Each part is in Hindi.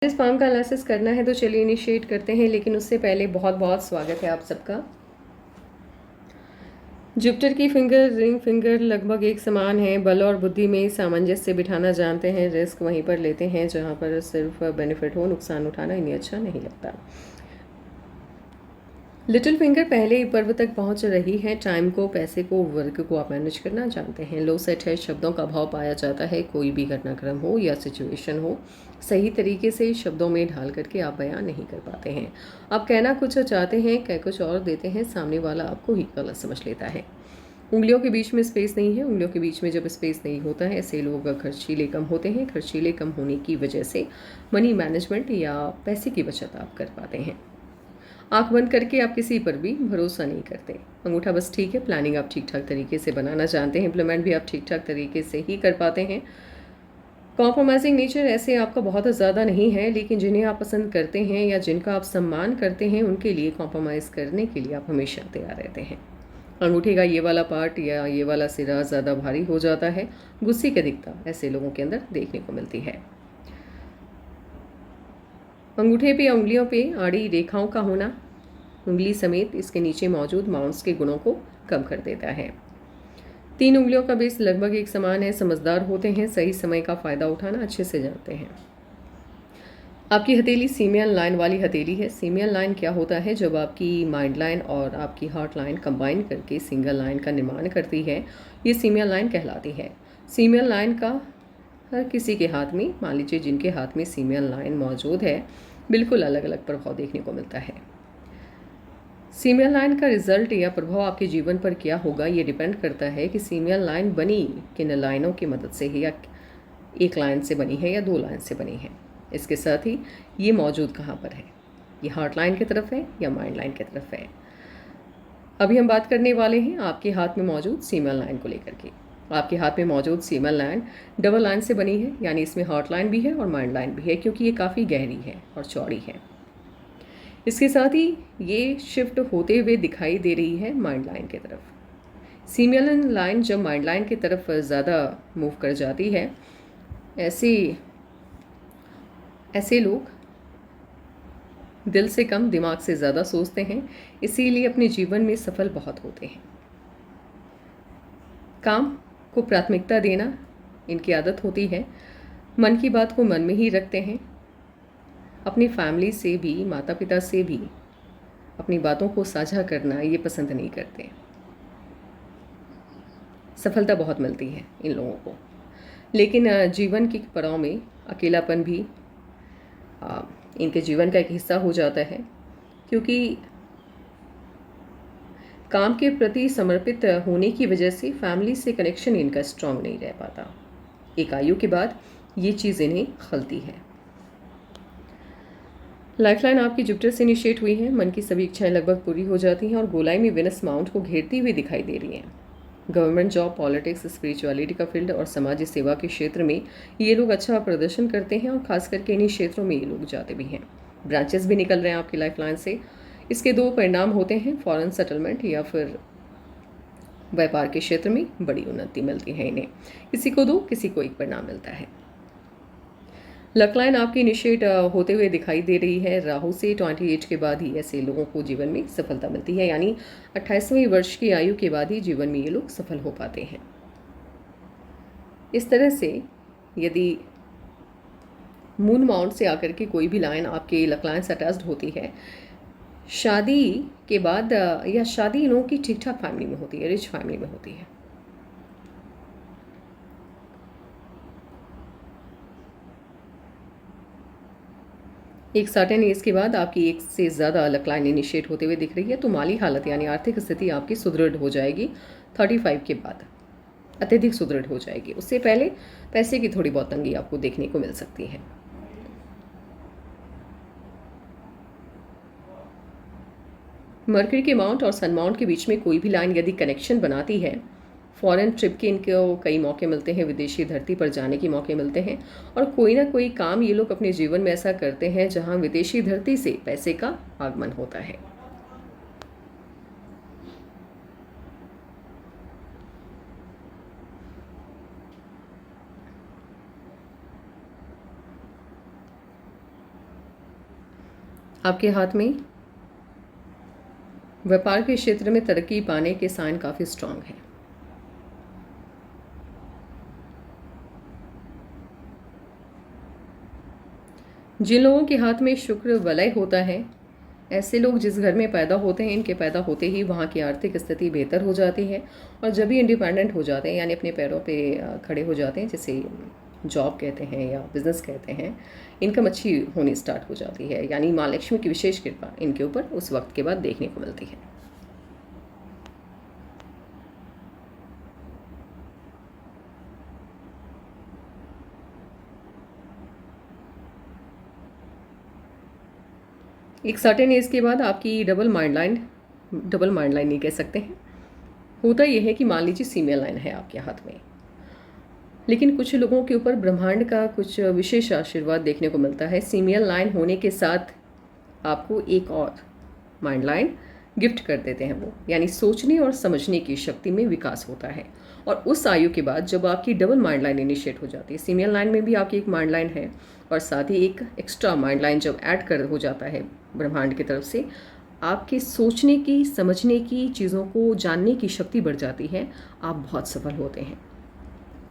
इस फॉर्म का एनालिसिस करना है तो चलिए इनिशिएट करते हैं, लेकिन उससे पहले बहुत बहुत स्वागत है आप सबका। जुपिटर की फिंगर रिंग फिंगर लगभग एक समान है। बल और बुद्धि में सामंजस्य बिठाना जानते हैं, रिस्क वहीं पर लेते हैं जहां पर सिर्फ बेनिफिट हो, नुकसान उठाना इन्हें अच्छा नहीं लगता। लिटिल फिंगर पहले ही पर्व तक पहुंच रही है। टाइम को, पैसे को, वर्क को आप मैनेज करना जानते हैं। लो सेट है, शब्दों का भाव पाया जाता है। कोई भी घटनाक्रम हो या सिचुएशन हो, सही तरीके से शब्दों में ढाल करके आप बयान नहीं कर पाते हैं। आप कहना कुछ चाहते हैं, कह कुछ और देते हैं, सामने वाला आपको ही गलत समझ लेता है। उंगलियों के बीच में स्पेस नहीं है। उंगलियों के बीच में जब स्पेस नहीं होता है, ऐसे लोग खर्चीले कम होते हैं। खर्चीले कम होने की वजह से मनी मैनेजमेंट या पैसे की बचत आप कर पाते हैं। आंख बंद करके आप किसी पर भी भरोसा नहीं करते। अंगूठा बस ठीक है। प्लानिंग आप ठीक ठाक तरीके से बनाना जानते हैं। इम्प्लीमेंट भी आप ठीक ठाक तरीके से ही कर पाते हैं। कॉम्प्रोमाइजिंग नेचर ऐसे आपका बहुत ज़्यादा नहीं है, लेकिन जिन्हें आप पसंद करते हैं या जिनका आप सम्मान करते हैं उनके लिए कॉम्प्रोमाइज़ करने के लिए आप हमेशा तैयार रहते हैं। अंगूठे का ये वाला पार्ट या ये वाला सिरा ज़्यादा भारी हो जाता है। गुस्से की अधिकता ऐसे लोगों के अंदर देखने को मिलती है। अंगूठे पे या उंगलियों पे आड़ी रेखाओं का होना उंगली समेत इसके नीचे मौजूद माउंट्स के गुणों को कम कर देता है। 3 उंगलियों का बेस लगभग एक समान है। समझदार होते हैं, सही समय का फ़ायदा उठाना अच्छे से जानते हैं। आपकी हथेली सीमियन लाइन वाली हथेली है। सीमियन लाइन क्या होता है? जब आपकी माइंड लाइन और आपकी हार्ट लाइन कंबाइन करके सिंगल लाइन का निर्माण करती है, ये सीमियन लाइन कहलाती है। सीमियन लाइन का हर किसी के हाथ में, मान लीजिए जिनके हाथ में सीमियन लाइन मौजूद है, बिल्कुल अलग अलग प्रभाव देखने को मिलता है। सीमियन लाइन का रिजल्ट या प्रभाव आपके जीवन पर क्या होगा, ये डिपेंड करता है कि सीमियन लाइन बनी किन लाइनों की मदद से है, या एक लाइन से बनी है या 2 लाइन से बनी है। इसके साथ ही ये मौजूद कहाँ पर है, ये हार्ट लाइन की तरफ है या माइंड लाइन की तरफ है। अभी हम बात करने वाले हैं आपके हाथ में मौजूद सीमियन लाइन को लेकर के। आपके हाथ में मौजूद सीमियन लाइन डबल लाइन से बनी है, यानी इसमें हार्ट लाइन भी है और माइंड लाइन भी है, क्योंकि ये काफ़ी गहरी है और चौड़ी है। इसके साथ ही ये शिफ्ट होते हुए दिखाई दे रही है माइंड लाइन की तरफ। सीमियन लाइन जब माइंड लाइन की तरफ ज़्यादा मूव कर जाती है, ऐसे ऐसे लोग दिल से कम दिमाग से ज़्यादा सोचते हैं, इसीलिए अपने जीवन में सफल बहुत होते हैं। काम को प्राथमिकता देना इनकी आदत होती है। मन की बात को मन में ही रखते हैं। अपनी फैमिली से भी, माता पिता से भी अपनी बातों को साझा करना ये पसंद नहीं करते। सफलता बहुत मिलती है इन लोगों को, लेकिन जीवन की पड़ाव में अकेलापन भी इनके जीवन का एक हिस्सा हो जाता है, क्योंकि काम के प्रति समर्पित होने की वजह से फैमिली से कनेक्शन इनका स्ट्रांग नहीं रह पाता। एक आयु के बाद ये चीज़ इन्हें खलती है। लाइफलाइन आपकी जुपिटर से इनिशिएट हुई है। मन की सभी इच्छाएं लगभग पूरी हो जाती हैं और गोलाई में वेनस माउंट को घेरती हुई दिखाई दे रही हैं। गवर्नमेंट जॉब, पॉलिटिक्स, स्पिरिचुअलिटी का फील्ड और समाज सेवा के क्षेत्र में ये लोग अच्छा प्रदर्शन करते हैं, और खास करके इन्हीं क्षेत्रों में ये लोग जाते भी हैं। ब्रांचेस भी निकल रहे हैं आपकी लाइफलाइन से। इसके 2 परिणाम होते हैं, फॉरेन सेटलमेंट या फिर व्यापार के क्षेत्र में बड़ी उन्नति मिलती है इन्हें। किसी को 2, किसी को 1 परिणाम मिलता है। लक लाइन आपकी इनिशिएट होते हुए दिखाई दे रही है। राहु से 28 के बाद ही ऐसे लोगों को जीवन में सफलता मिलती है, यानी 28वें वर्ष की आयु के बाद ही जीवन में ये लोग सफल हो पाते हैं। इस तरह से यदि मून माउंट से आकर के कोई भी लाइन आपके लक लाइन से अटैच्ड होती है, शादी के बाद या शादी इन लोगों की ठीक ठाक फैमिली में होती है, रिच फैमिली में होती है। एक सर्टेन एज के बाद आपकी एक से ज़्यादा लक लाइन इनिशिएट होते हुए दिख रही है, तो माली हालत यानी आर्थिक स्थिति आपकी सुदृढ़ हो जाएगी। 35 के बाद अत्यधिक सुदृढ़ हो जाएगी। उससे पहले पैसे की थोड़ी बहुत तंगी आपको देखने को मिल सकती है। मर्करी के माउंट और सन माउंट के बीच में कोई भी लाइन यदि कनेक्शन बनाती है, फॉरेन ट्रिप के इनको कई मौके मिलते हैं, विदेशी धरती पर जाने के मौके मिलते हैं, और कोई ना कोई काम ये लोग अपने जीवन में ऐसा करते हैं जहां विदेशी धरती से पैसे का आगमन होता है। आपके हाथ में व्यापार के क्षेत्र में तरक्की पाने के साइन काफ़ी स्ट्रांग हैं। जिन लोगों के हाथ में शुक्र वलय होता है, ऐसे लोग जिस घर में पैदा होते हैं, इनके पैदा होते ही वहाँ की आर्थिक स्थिति बेहतर हो जाती है और जब भी इंडिपेंडेंट हो जाते हैं यानी अपने पैरों पे खड़े हो जाते हैं, जैसे जॉब कहते हैं या बिज़नेस कहते हैं, इनकम अच्छी होनी स्टार्ट हो जाती है, यानी माँ लक्ष्मी की विशेष कृपा इनके ऊपर उस वक्त के बाद देखने को मिलती है। एक सर्टेन एज के बाद आपकी डबल माइंड लाइन नहीं कह सकते हैं, होता यह है कि मान लीजिए फीमेल लाइन है आपके हाथ में, लेकिन कुछ लोगों के ऊपर ब्रह्मांड का कुछ विशेष आशीर्वाद देखने को मिलता है। फीमेल लाइन होने के साथ आपको एक और माइंड लाइन गिफ्ट कर देते हैं वो, यानी सोचने और समझने की शक्ति में विकास होता है। और उस आयु के बाद जब आपकी डबल माइंड लाइन इनिशिएट हो जाती है, फीमेल लाइन में भी आपकी एक माइंड लाइन है और साथ ही एक एक्स्ट्रा माइंड लाइन जब ऐड कर हो जाता है ब्रह्मांड की तरफ से, आपके सोचने की, समझने की, चीज़ों को जानने की शक्ति बढ़ जाती है, आप बहुत सफल होते हैं।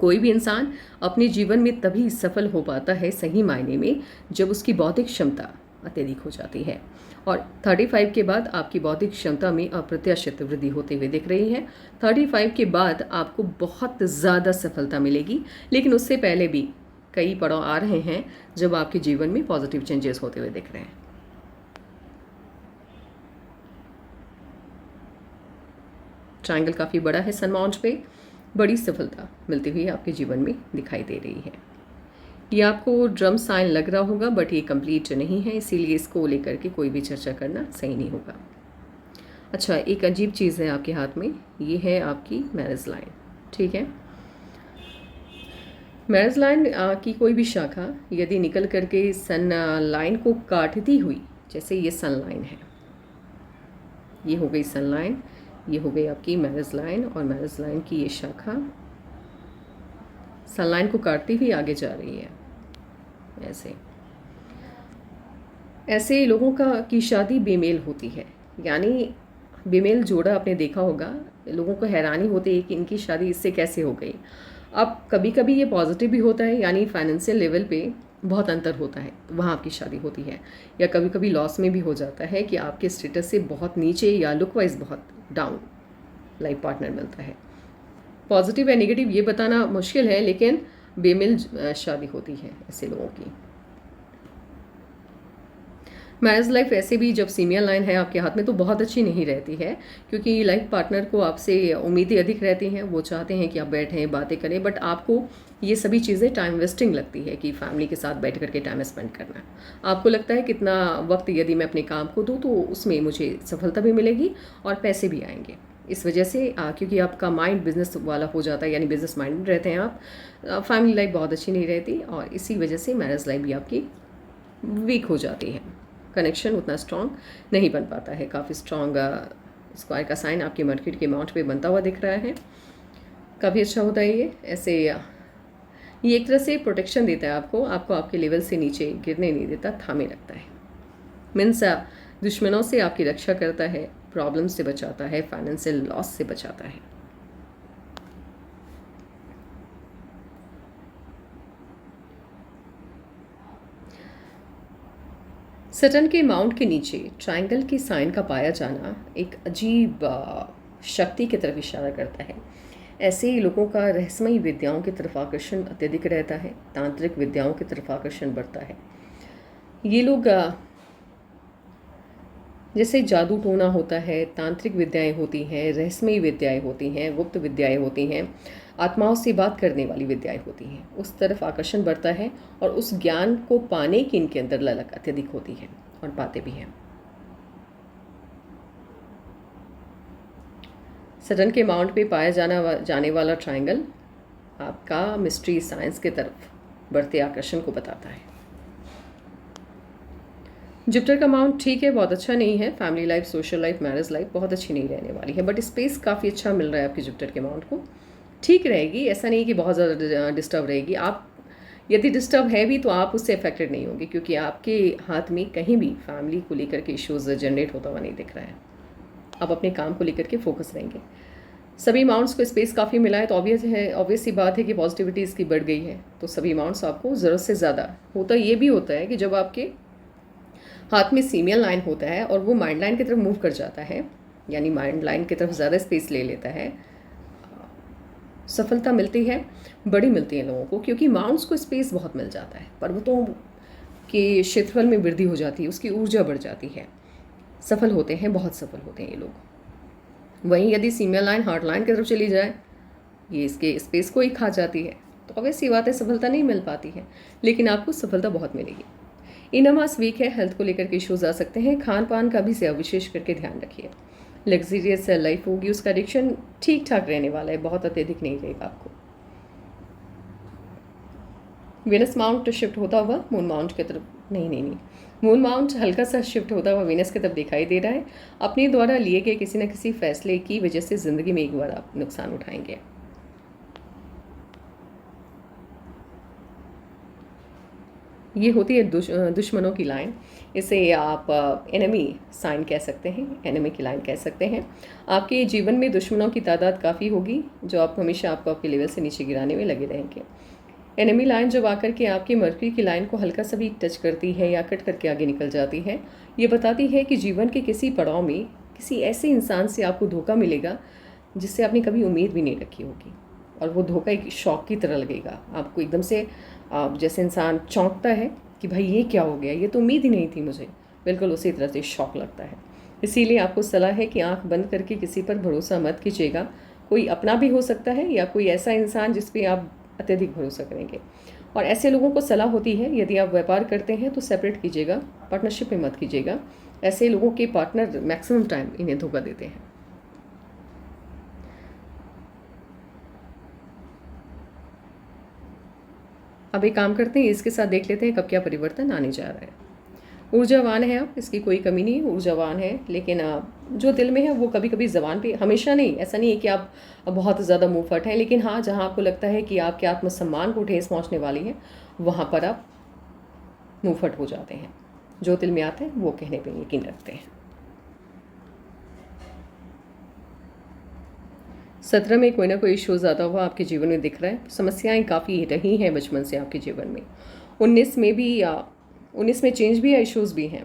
कोई भी इंसान अपने जीवन में तभी सफल हो पाता है सही मायने में जब उसकी बौद्धिक क्षमता अत्यधिक हो जाती है। और 35 के बाद आपकी बौद्धिक क्षमता में अप्रत्याशित वृद्धि होते हुए दिख रही है। 35 के बाद आपको बहुत ज़्यादा सफलता मिलेगी, लेकिन उससे पहले भी कई पड़ाव आ रहे हैं जब आपके जीवन में पॉजिटिव चेंजेस होते हुए दिख रहे हैं। ट्रायंगल काफ़ी बड़ा है सन माउंट पे, बड़ी सफलता मिलती हुई आपके जीवन में दिखाई दे रही है। ये आपको ड्रम साइन लग रहा होगा, बट ये कंप्लीट नहीं है, इसीलिए इसको लेकर के कोई भी चर्चा करना सही नहीं होगा। अच्छा, एक अजीब चीज़ है आपके हाथ में, ये है आपकी मैरिज लाइन। ठीक है, मैरिज लाइन की कोई भी शाखा यदि निकल करके सन लाइन को काटती हुई, जैसे ये सन लाइन है, ये हो गई सन लाइन, ये हो गई आपकी मैरिज लाइन, और मैरिज लाइन की ये शाखा सन लाइन को काटती हुई आगे जा रही है। ऐसे लोगों की शादी बेमेल होती है, यानी बेमेल जोड़ा आपने देखा होगा, लोगों को हैरानी होती है कि इनकी शादी इससे कैसे हो गई। अब कभी कभी ये पॉजिटिव भी होता है, यानी फाइनेंशियल लेवल पे बहुत अंतर होता है तो वहाँ आपकी शादी होती है, या कभी कभी लॉस में भी हो जाता है कि आपके स्टेटस से बहुत नीचे या लुक वाइज बहुत डाउन लाइफ पार्टनर मिलता है। पॉजिटिव या नेगेटिव ये बताना मुश्किल है, लेकिन बेमेल शादी होती है ऐसे लोगों की। मैरिज लाइफ ऐसे भी जब फीमेल लाइन है आपके हाथ में तो बहुत अच्छी नहीं रहती है, क्योंकि लाइफ पार्टनर को आपसे उम्मीदें अधिक रहती हैं, वो चाहते हैं कि आप बैठें बातें करें, बट आपको ये सभी चीज़ें टाइम वेस्टिंग लगती है कि फैमिली के साथ बैठ करके टाइम स्पेंड करना। आपको लगता है कितना वक्त यदि मैं अपने काम को दूँ तो उसमें मुझे सफलता भी मिलेगी और पैसे भी आएंगे। इस वजह से क्योंकि आपका माइंड बिजनेस वाला हो जाता है, यानी बिजनेस माइंड रहते हैं आप, फैमिली लाइफ बहुत अच्छी नहीं रहती और इसी वजह से मैरिज लाइफ भी आपकी वीक हो जाती है, कनेक्शन उतना स्ट्रॉन्ग नहीं बन पाता है। काफ़ी स्ट्रॉन्ग स्क्वायर का साइन आपके मर्क्यूरी के माउंट पे बनता हुआ दिख रहा है, काफ़ी अच्छा होता है ये। ऐसे ये एक तरह से प्रोटेक्शन देता है आपको आपके लेवल से नीचे गिरने नहीं देता, थामे रखता है। मीन्स दुश्मनों से आपकी रक्षा करता है, प्रॉब्लम से बचाता है, फाइनेंशियल लॉस से बचाता है। सटर्न के माउंट के नीचे ट्रायंगल के साइन का पाया जाना एक अजीब शक्ति की तरफ इशारा करता है। ऐसे ही लोगों का रहस्यमयी विद्याओं की तरफ आकर्षण अत्यधिक रहता है, तांत्रिक विद्याओं की तरफ आकर्षण बढ़ता है। ये लोग जैसे जादू टोना होता है, तांत्रिक विद्याएं होती हैं, रहस्यमयी विद्याएं होती हैं, गुप्त विद्याएं होती हैं, आत्माओं से बात करने वाली विद्याएं होती हैं, उस तरफ आकर्षण बढ़ता है और उस ज्ञान को पाने की इनके अंदर ललक अत्यधिक होती है और पाते भी हैं। सटर्न के माउंट पे पाया जाने वाला ट्रायंगल आपका मिस्ट्री साइंस के तरफ बढ़ते आकर्षण को बताता है। जुपिटर का माउंट ठीक है, बहुत अच्छा नहीं है। Family life, social life, marriage life बहुत अच्छी नहीं रहने वाली है, बट स्पेस काफ़ी अच्छा मिल रहा है आपके जुपिटर के माउंट को। ठीक रहेगी, ऐसा नहीं कि बहुत ज़्यादा डिस्टर्ब रहेगी। आप यदि डिस्टर्ब है भी तो आप उससे अफेक्टेड नहीं होंगे, क्योंकि आपके हाथ में कहीं भी फैमिली को लेकर के इश्यूज जनरेट होता हुआ नहीं दिख रहा है। आप अपने काम को लेकर के फोकस रहेंगे। सभी माउंट्स को स्पेस काफ़ी मिला है, तो ऑब्वियस सी बात है कि पॉजिटिविटी इसकी बढ़ गई है। तो सभी माउंट्स आपको ज़रूरत से ज़्यादा होता ये भी होता है कि जब आपके हाथ में सीमियल लाइन होता है और वो माइंड लाइन की तरफ मूव कर जाता है, यानी माइंड लाइन की तरफ ज़्यादा स्पेस ले लेता है, सफलता मिलती है, बड़ी मिलती है लोगों को, क्योंकि माउंट्स को स्पेस बहुत मिल जाता है। पर्वतों के क्षेत्रफल में वृद्धि हो जाती है, उसकी ऊर्जा बढ़ जाती है, सफल होते हैं, बहुत सफल होते हैं ये लोग। वहीं यदि सीमियल लाइन हार्ट लाइन की तरफ चली जाए, ये इसके स्पेस को ही खा जाती है, तो ऑब्वियस सी बात है सफलता नहीं मिल पाती है, लेकिन आपको सफलता बहुत मिलेगी। इनमास वीक है, हेल्थ को लेकर के इश्यूज आ सकते हैं। खान पान का भी विशेष करके ध्यान रखिए। लग्जरियस लाइफ होगी, उसका एडिक्शन ठीक ठाक रहने वाला है, बहुत अत्यधिक नहीं रहेगा आपको। वीनस माउंट शिफ्ट होता हुआ मून माउंट की तरफ नहीं, मून माउंट हल्का सा शिफ्ट होता हुआ वीनस की तरफ दिखाई दे रहा है। अपने द्वारा लिए गए किसी न किसी फैसले की वजह से ज़िंदगी में एक बार आप नुकसान उठाएंगे। ये होती है दुश्मनों की लाइन। इसे आप एनिमी साइन कह सकते हैं, एनिमी की लाइन कह सकते हैं। आपके जीवन में दुश्मनों की तादाद काफ़ी होगी, जो आप हमेशा आपको आपके लेवल से नीचे गिराने में लगे रहेंगे। एनिमी लाइन जब आकर के आपकी मर्करी की लाइन को हल्का सा भी टच करती है या कट करके आगे निकल जाती है, ये बताती है कि जीवन के किसी पड़ाव में किसी ऐसे इंसान से आपको धोखा मिलेगा जिससे आपने कभी उम्मीद भी नहीं रखी होगी, और वो धोखा एक शॉक की तरह लगेगा आपको। एकदम से जैसे इंसान चौंकता है कि भाई ये क्या हो गया, ये तो उम्मीद ही नहीं थी मुझे, बिल्कुल उसी तरह से शॉक लगता है। इसीलिए आपको सलाह है कि आंख बंद करके किसी पर भरोसा मत कीजिएगा। कोई अपना भी हो सकता है या कोई ऐसा इंसान जिस पे आप अत्यधिक भरोसा करेंगे। और ऐसे लोगों को सलाह होती है, यदि आप व्यापार करते हैं तो सेपरेट कीजिएगा, पार्टनरशिप में मत कीजिएगा। ऐसे लोगों के पार्टनर मैक्सिमम टाइम इन्हें धोखा देते हैं। अब एक काम करते हैं, इसके साथ देख लेते हैं कब क्या परिवर्तन आने जा रहा है। ऊर्जावान है आप, इसकी कोई कमी नहीं, ऊर्जावान है, लेकिन जो दिल में है वो कभी कभी ज़बान पे, हमेशा नहीं, ऐसा नहीं है कि आप बहुत ज़्यादा मुँह फट हैं, लेकिन हाँ, जहाँ आपको लगता है कि आपके आत्मसम्मान को ठेस पहुँचने वाली है, वहाँ पर आप मुँह फट हो जाते हैं। जो दिल में आता है वो कहने पर यकीन रखते हैं। 17 में कोई ना कोई इश्यूज आता हुआ आपके जीवन में दिख रहा है। समस्याएं काफ़ी रही हैं बचपन से आपके जीवन में। 19 में चेंज भी है, इश्यूज भी हैं।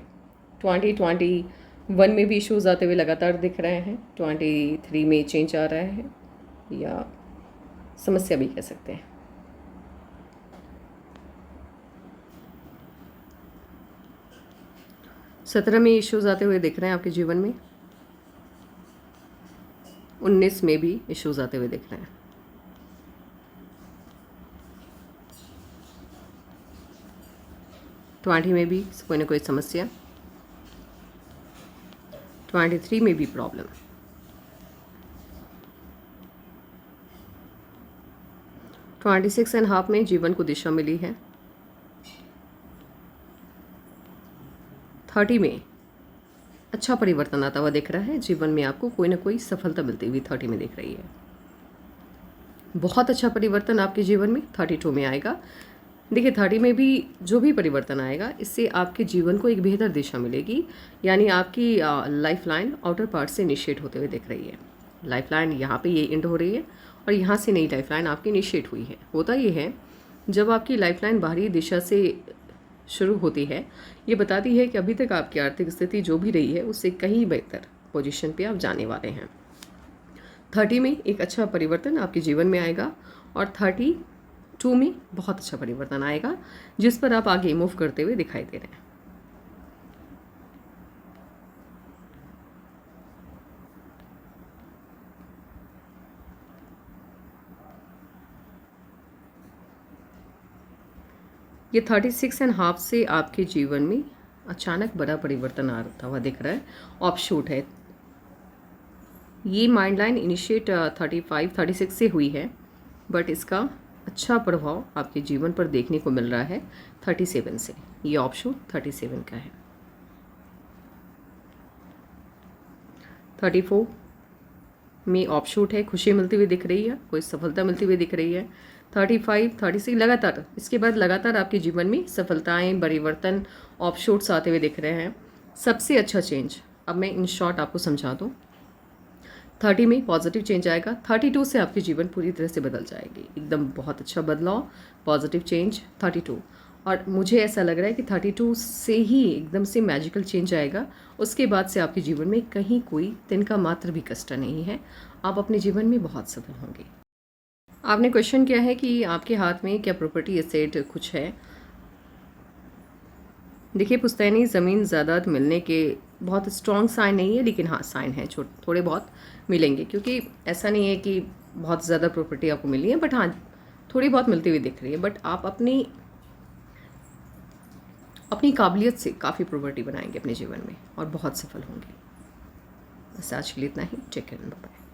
2021 में भी इश्यूज आते हुए लगातार दिख रहे हैं। 23 में चेंज आ रहा है, या समस्या भी कह सकते हैं। सत्रह में इश्यूज आते हुए दिख रहे हैं आपके जीवन में। 19 में भी इश्यूज आते हुए दिख रहे हैं। ट्वेंटी में भी कोई ना कोई समस्या। 23 में भी प्रॉब्लम। 26.5 में जीवन को दिशा मिली है। 30 में अच्छा परिवर्तन आता हुआ दिख रहा है। जीवन में आपको कोई ना कोई सफलता मिलती हुई 30 में दिख रही है। बहुत अच्छा परिवर्तन आपके जीवन में 32 में आएगा। देखिए, 30 में भी जो भी परिवर्तन आएगा, इससे आपके जीवन को एक बेहतर दिशा मिलेगी, यानी आपकी लाइफ लाइन आउटर पार्ट से इनिशिएट होते हुए दिख रही है। लाइफ लाइन यहाँ पे ये एंड हो रही है और यहाँ से नई लाइफ लाइन आपकी इनिशिएट हुई है। होता ये है, जब आपकी लाइफ लाइन बाहरी दिशा से शुरू होती है, ये बताती है कि अभी तक आपकी आर्थिक स्थिति जो भी रही है उससे कहीं बेहतर पोजीशन पे आप जाने वाले हैं। 30 में एक अच्छा परिवर्तन आपके जीवन में आएगा और 32 में बहुत अच्छा परिवर्तन आएगा, जिस पर आप आगे मूव करते हुए दिखाई दे रहे हैं। ये 36.5 से आपके जीवन में अचानक बड़ा परिवर्तन आता हुआ दिख रहा है। ऑफशूट है ये। माइंड लाइन इनिशिएट 35-36 से हुई है, बट इसका अच्छा प्रभाव आपके जीवन पर देखने को मिल रहा है 37 से। ये ऑफशूट 37 का है। 34 में ऑफशूट है, खुशी मिलती हुई दिख रही है, कोई सफलता मिलती हुई दिख रही है। 35, 36 लगातार, इसके बाद लगातार आपके जीवन में सफलताएं, परिवर्तन, ऑफशूट्स आते हुए दिख रहे हैं। सबसे अच्छा चेंज, अब मैं इन शॉर्ट आपको समझा दूँ, 30 में पॉजिटिव चेंज आएगा, 32 से आपकी जीवन पूरी तरह से बदल जाएगी, एकदम बहुत अच्छा बदलाव, पॉजिटिव चेंज 32। और मुझे ऐसा लग रहा है कि 32 से ही एकदम से मैजिकल चेंज आएगा। उसके बाद से आपके जीवन में कहीं कोई तिनका मात्र भी कष्ट नहीं है, आप अपने जीवन में बहुत सफल होंगे। आपने क्वेश्चन किया है कि आपके हाथ में क्या प्रॉपर्टी एसेट कुछ है। देखिए, पुश्तैनी ज़मीन जायदाद मिलने के बहुत स्ट्रॉन्ग साइन नहीं है, लेकिन हाँ साइन है, थोड़े बहुत मिलेंगे, क्योंकि ऐसा नहीं है कि बहुत ज़्यादा प्रॉपर्टी आपको मिली है, बट हाँ थोड़ी बहुत मिलती हुई दिख रही है। बट आप अपनी काबिलियत से काफ़ी प्रॉपर्टी बनाएंगे अपने जीवन में और बहुत सफल होंगे। बस आज के लिए इतना ही। Take care, bye.